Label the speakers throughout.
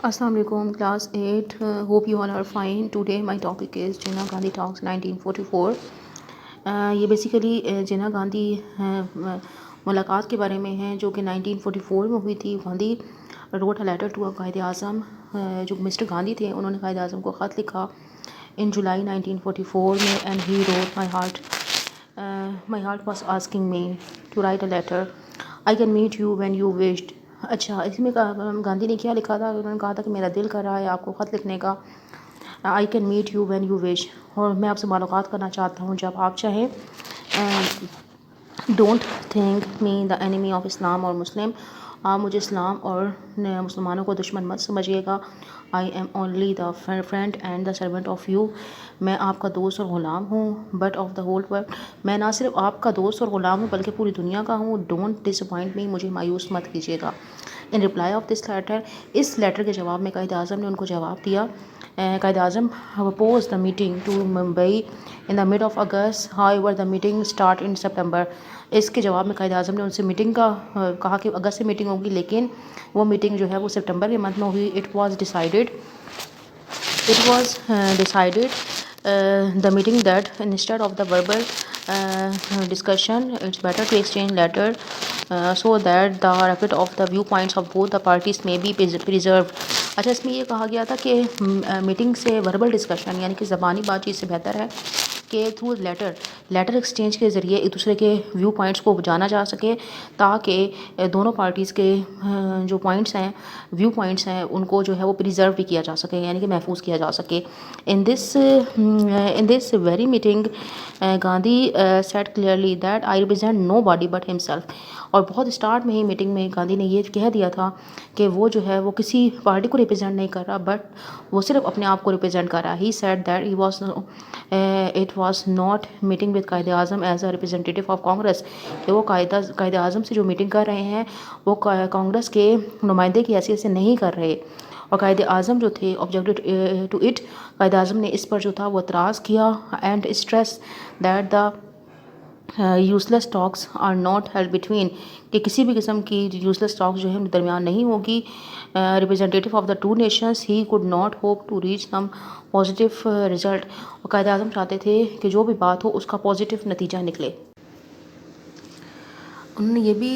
Speaker 1: Assalamu alaikum, class 8. Hope you all are fine. Today my topic is Jinnah Gandhi Talks 1944. یہ basically جناح گاندھی ملاقات کے بارے میں ہے جو کہ 1944 میں ہوئی تھی. Gandhi wrote a letter to Quaid Azam. جو مسٹر گاندھی تھے انہوں نے قائد اعظم کو خط لکھا ان جولائی 1944 میں. And he wrote my heart was asking me to write a letter I can meet you when you wished. اچھا، اس میں گاندھی نے کیا لکھا تھا؟ انہوں نے کہا تھا کہ میرا دل کر رہا ہے آپ کو خط لکھنے کا. آئی can meet you when you wish, اور میں آپ سے ملاقات کرنا چاہتا ہوں جب آپ چاہیں. Don't think me the enemy of Islam اور مسلم. آپ مجھے اسلام اور مسلمانوں کو دشمن مت سمجھیے گا. I am only the friend and the servant of you. میں آپ کا دوست اور غلام ہوں. But of the whole world, میں نہ صرف آپ کا دوست اور غلام ہوں بلکہ پوری دنیا کا ہوں. ڈونٹ ڈس اپوائنٹ می، مجھے مایوس مت کیجیے گا. In reply of this letter, اس لیٹر کے جواب میں قائد اعظم نے ان کو جواب دیا. Quaid Azam proposed the meeting to Mumbai in the mid of August. However, the meeting start in September. اس کے جواب میں قائد اعظم نے ان سے میٹنگ کا کہا کہ اگست سے میٹنگ ہوگی، لیکن وہ میٹنگ جو ہے وہ سپٹمبر کے منتھ میں ہوئی. It was decided the meeting that instead of the verbal discussion, it's better to exchange letter so that the record of the viewpoints of both the parties may be preserved. اچھا، اس میں یہ کہا گیا تھا کہ میٹنگ سے verbal discussion یعنی کہ زبانی بات چیت سے بہتر ہے کہ تھرو لیٹر ایکسچینج کے ذریعے ایک دوسرے کے ویو پوائنٹس کو جانا جا سکے، تاکہ دونوں پارٹیز کے جو پوائنٹس ہیں، ویو پوائنٹس ہیں، ان کو جو ہے وہ پریزرو بھی کیا جا سکے، یعنی کہ محفوظ کیا جا سکے. In this very meeting Gandhi said clearly that I represent nobody but himself. اور بہت اسٹارٹ میں ہی میٹنگ میں گاندھی نے یہ کہہ دیا تھا کہ وہ جو ہے وہ کسی پارٹی کو ریپرزینٹ نہیں کر رہا، بٹ وہ صرف اپنے آپ کو ریپرزینٹ کر رہا. He said that it was not meeting with Quaid Azam as a representative of Congress, کہ وہ قائد اعظم سے جو میٹنگ کر رہے ہیں وہ کانگریس کے نمائندے کی حیثیت سے نہیں کر رہے. اور قائد اعظم جو تھے objected to it, Quaid Azam نے اس پر جو تھا وہ اعتراض کیا. And stress that the useless talks are not held between, کہ کسی بھی قسم کی یوزلیس ٹاکس جو ہے ان کے درمیان نہیں ہوگی. Representative of the two nations he could not hope to reach some positive result. اور قائد اعظم چاہتے تھے کہ جو بھی بات ہو اس کا پازیٹیو نتیجہ نکلے. انہوں نے یہ بھی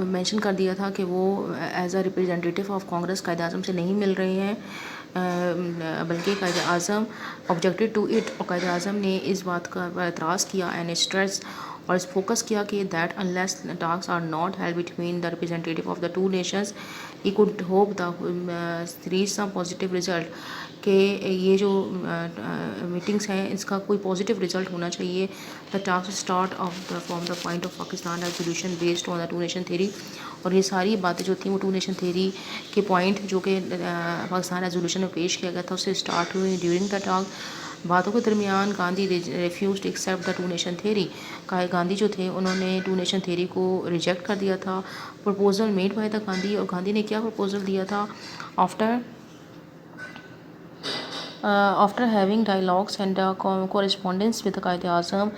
Speaker 1: مینشن کر دیا تھا کہ وہ as a representative of Congress Quaid Azam سے نہیں مل رہے ہیں، بلکہ Quaid Azam objected to it, اور قائد اعظم نے اس بات کا اعتراض کیا اینڈ اسٹریس اور اس فوکس کیا کہ that unless talks are not held between the representative of the two nations he could hope the reach some positive result, کہ یہ جو میٹنگس ہیں اس کا کوئی پازیٹیو رزلٹ ہونا چاہیے. The talks start from the point of Pakistan resolution based on the two nation theory. اور یہ ساری باتیں جو تھیں وہ ٹو نیشن تھیوری کے پوائنٹ جو کہ پاکستان ریزولوشن میں پیش کیا گیا تھا اس سے اسٹارٹ ہوئی. ڈیورنگ دا ٹاک، باتوں کے درمیان Gandhi refuse to accept the two nation theory. Gandhi جو تھے انہوں نے ٹو نیشن تھیوری کو ریجیکٹ کر دیا تھا. Proposal made by the Gandhi, اور گاندھی نے کیا پرپوزل دیا تھا؟ After having dialogues and correspondence with Qaid Azam,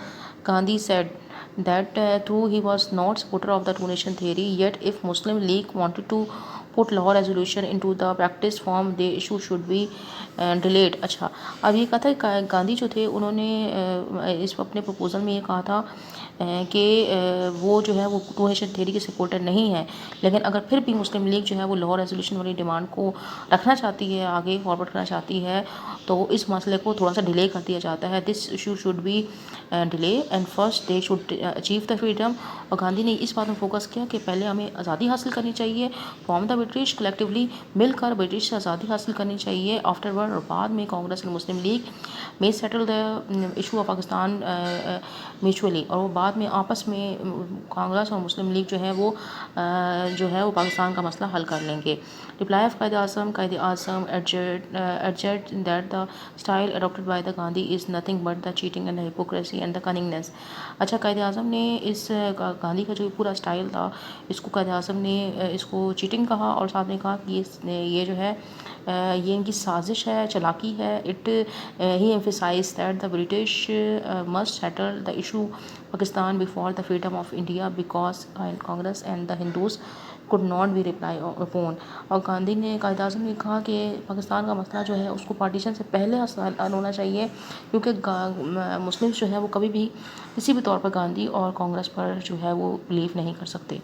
Speaker 1: Gandhi said that though he was not supporter of the two-nation theory, yet if Muslim League wanted to put Lahore resolution into the practice form, the issue should be delayed. اچھا، اب یہ کہا تھا کہ گاندھی جو تھے انہوں نے اس اپنے پرپوزل میں یہ کہا تھا کہ وہ جو ہے وہ ٹو نیشن تھیوری کے سپورٹر نہیں ہے، لیکن اگر پھر بھی مسلم لیگ جو ہے وہ لاہور ریزولوشن والی ڈیمانڈ کو رکھنا چاہتی ہے، آگے فارورڈ کرنا چاہتی ہے، تو اس مسئلے کو تھوڑا سا ڈیلے کر دیا جاتا ہے. This issue should be delay and first they should achieve the freedom. اور گاندھی نے اس بات میں فوکس کیا کہ پہلے ہمیں آزادی حاصل کرنی چاہیے فرام دا برٹش، کلیکٹیولی مل کر برٹش سے آزادی حاصل کرنی چاہیے. آفٹر ورڈ، اور بعد میں کانگریس اور مسلم لیگ میں settle the issue of Pakistan mutually, اور وہ بعد میں آپس میں کانگریس اور مسلم لیگ جو ہے وہ پاکستان کا مسئلہ حل کر لیں گے. Reply of Quaid Azam urged that the style adopted by the Gandhi is nothing but the cheating and the hypocrisy and the cunningness. اچھا، قائد اعظم نے اس گاندھی کا جو پورا اسٹائل تھا اس کو قائد اعظم نے اس کو چیٹنگ کہا، اور ساتھ میں کہا کہ یہ جو ہے یہ ان کی سازش ہے، چلاکی ہے. he emphasized that the British must settle the issue Pakistan before the freedom of India because Congress and the Hindus could not be replied upon. اور گاندھی نے قائد اعظم نے کہا کہ پاکستان کا مسئلہ جو ہے اس کو پارٹیشن سے پہلے حل ہونا چاہیے، کیونکہ مسلم جو ہے وہ کبھی بھی کسی بھی طور پر گاندھی اور کانگریس پر جو ہے وہ بلیو نہیں کر سکتے.